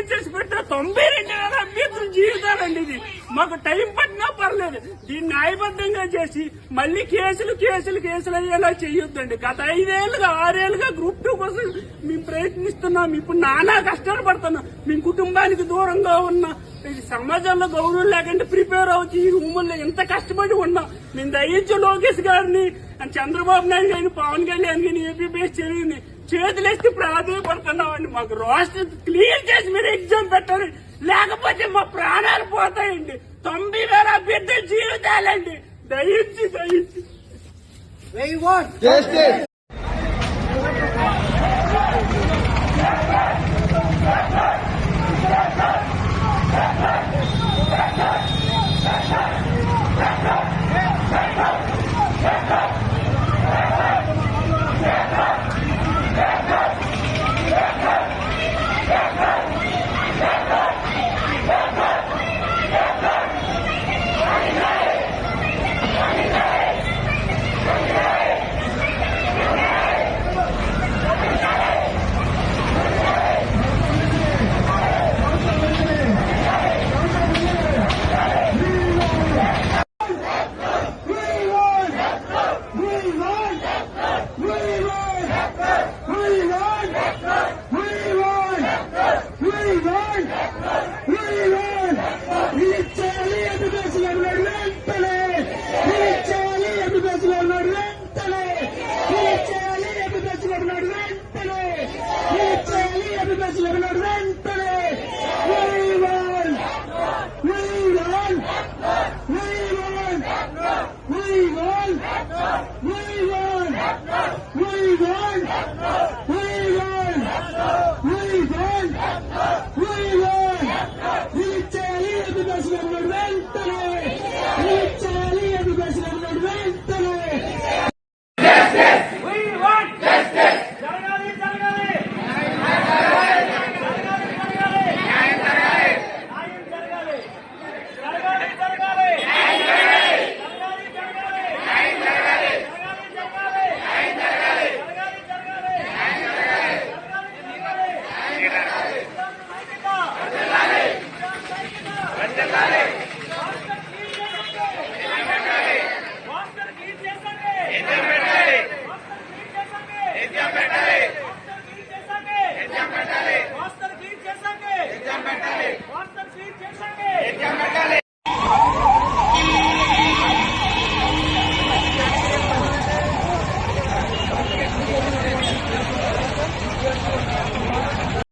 Clear చేసి పెడితే 92,000 అభ్యర్థుల జీవితాలండి. ఇది మాకు టైం పట్టినా పర్లేదు, దీన్ని న్యాయబద్ధంగా చేసి మళ్ళీ కేసులు అయ్యేలా చెయ్యొద్దండి. గత 5 ఏళ్లుగా 6 ఏళ్లుగా గ్రూప్ 2 కోసం మేము ప్రయత్నిస్తున్నాం. ఇప్పుడు నానా కష్టాలు పడుతున్నాం. మేము కుటుంబానికి దూరంగా ఉన్నా, సమాజంలో గౌరవం లేకుండా ప్రిపేర్ అవుతూ ఈ రూముల్లో ఎంత కష్టపడి ఉన్నాం. మేము దయించి లోకేష్ గారిని, చంద్రబాబు నాయుడు గారిని, పవన్ కళ్యాణ్ గారిని, ఏపీఎస్ చర్యని చేతులేస్తే ప్రాధాన్యపడుతున్నామండి. మాకు రోస్టర్ క్లియర్ చేసి మీరు ఎగ్జామ్ పెట్టాలి, లేకపోతే మా ప్రాణాలు పోతాయండి. 90,000 అభ్యర్థుల జీవితాలండి. దయించి Yeah.